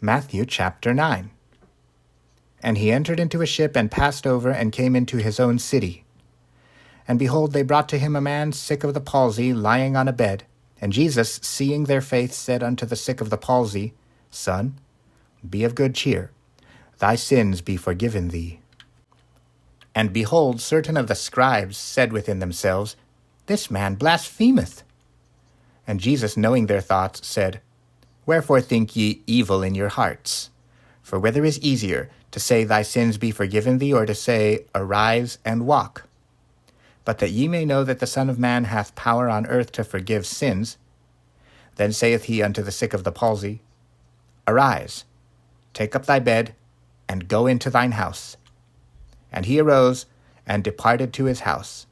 Matthew chapter 9. And he entered into a ship and passed over and came into his own city. And behold, they brought to him a man sick of the palsy, lying on a bed. And Jesus, seeing their faith, said unto the sick of the palsy, Son, be of good cheer, thy sins be forgiven thee. And behold, certain of the scribes said within themselves, This man blasphemeth. And Jesus, knowing their thoughts, said, Wherefore think ye evil in your hearts? For whether is easier, to say, Thy sins be forgiven thee, or to say, Arise and walk? But that ye may know that the Son of Man hath power on earth to forgive sins, then saith he unto the sick of the palsy, Arise, take up thy bed, and go into thine house. And he arose, and departed to his house.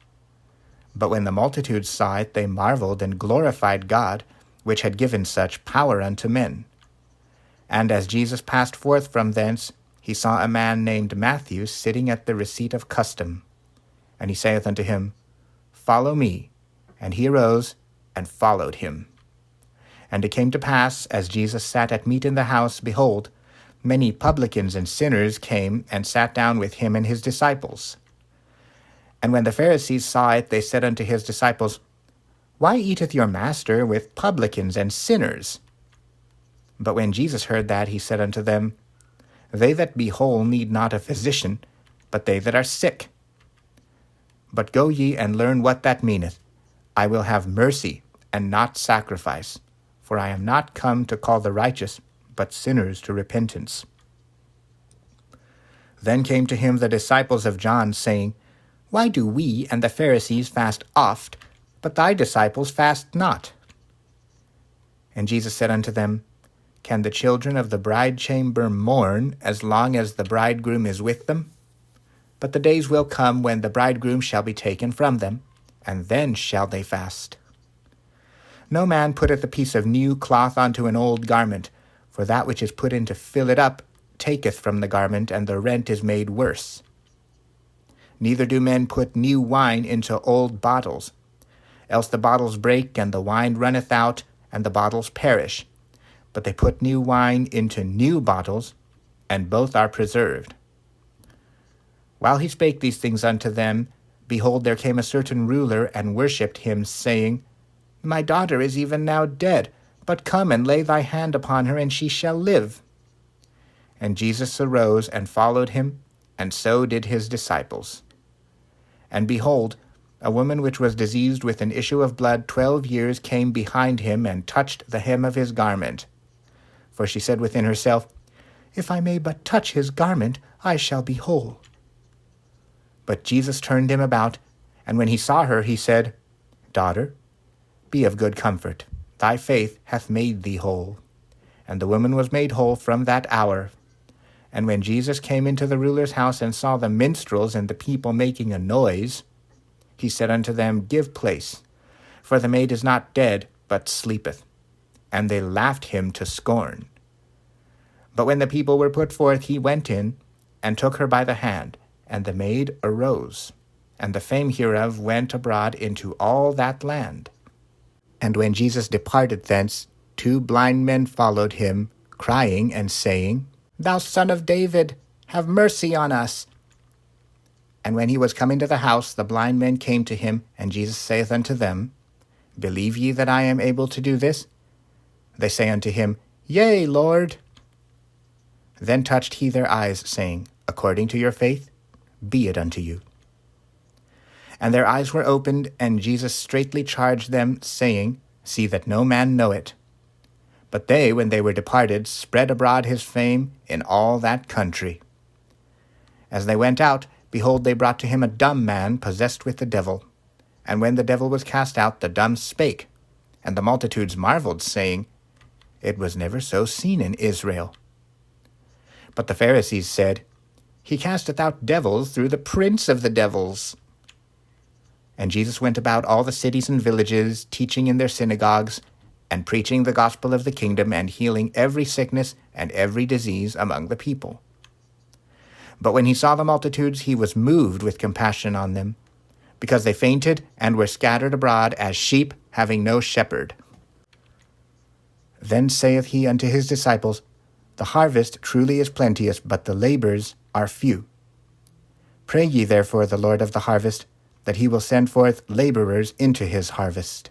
But when the multitudes saw it, they marveled and glorified God, which had given such power unto men. And as Jesus passed forth from thence, he saw a man named Matthew sitting at the receipt of custom. And he saith unto him, Follow me. And he arose and followed him. And it came to pass, as Jesus sat at meat in the house, behold, many publicans and sinners came and sat down with him and his disciples. And when the Pharisees saw it, they said unto his disciples, Why eateth your master with publicans and sinners? But when Jesus heard that, he said unto them, They that be whole need not a physician, but they that are sick. But go ye and learn what that meaneth. I will have mercy, and not sacrifice. For I am not come to call the righteous, but sinners to repentance. Then came to him the disciples of John, saying, Why do we and the Pharisees fast oft, but thy disciples fast not? And Jesus said unto them, Can the children of the bride chamber mourn as long as the bridegroom is with them? But the days will come when the bridegroom shall be taken from them, and then shall they fast. No man putteth a piece of new cloth unto an old garment, for that which is put in to fill it up taketh from the garment, and the rent is made worse. Neither do men put new wine into old bottles, else the bottles break, and the wine runneth out, and the bottles perish. But they put new wine into new bottles, and both are preserved. While he spake these things unto them, behold, there came a certain ruler, and worshipped him, saying, My daughter is even now dead, but come and lay thy hand upon her, and she shall live. And Jesus arose and followed him, and so did his disciples. And behold, a woman which was diseased with an issue of blood 12 years came behind him, and touched the hem of his garment. For she said within herself, If I may but touch his garment, I shall be whole. But Jesus turned him about, and when he saw her, he said, Daughter, be of good comfort. Thy faith hath made thee whole. And the woman was made whole from that hour. And when Jesus came into the ruler's house and saw the minstrels and the people making a noise, he said unto them, Give place, for the maid is not dead, but sleepeth. And they laughed him to scorn. But when the people were put forth, he went in, and took her by the hand, and the maid arose. And the fame hereof went abroad into all that land. And when Jesus departed thence, 2 blind men followed him, crying and saying, Thou Son of David, have mercy on us. And when he was come into the house, the blind men came to him, and Jesus saith unto them, Believe ye that I am able to do this? They say unto him, Yea, Lord. Then touched he their eyes, saying, According to your faith, be it unto you. And their eyes were opened, and Jesus straitly charged them, saying, See that no man know it. But they, when they were departed, spread abroad his fame in all that country. As they went out, behold, they brought to him a dumb man possessed with the devil. And when the devil was cast out, the dumb spake. And the multitudes marveled, saying, It was never so seen in Israel. But the Pharisees said, He casteth out devils through the prince of the devils. And Jesus went about all the cities and villages, teaching in their synagogues, and preaching the gospel of the kingdom, and healing every sickness and every disease among the people. But when he saw the multitudes, he was moved with compassion on them, because they fainted and were scattered abroad as sheep having no shepherd. Then saith he unto his disciples, The harvest truly is plenteous, but the laborers are few. Pray ye therefore the Lord of the harvest, that he will send forth laborers into his harvest.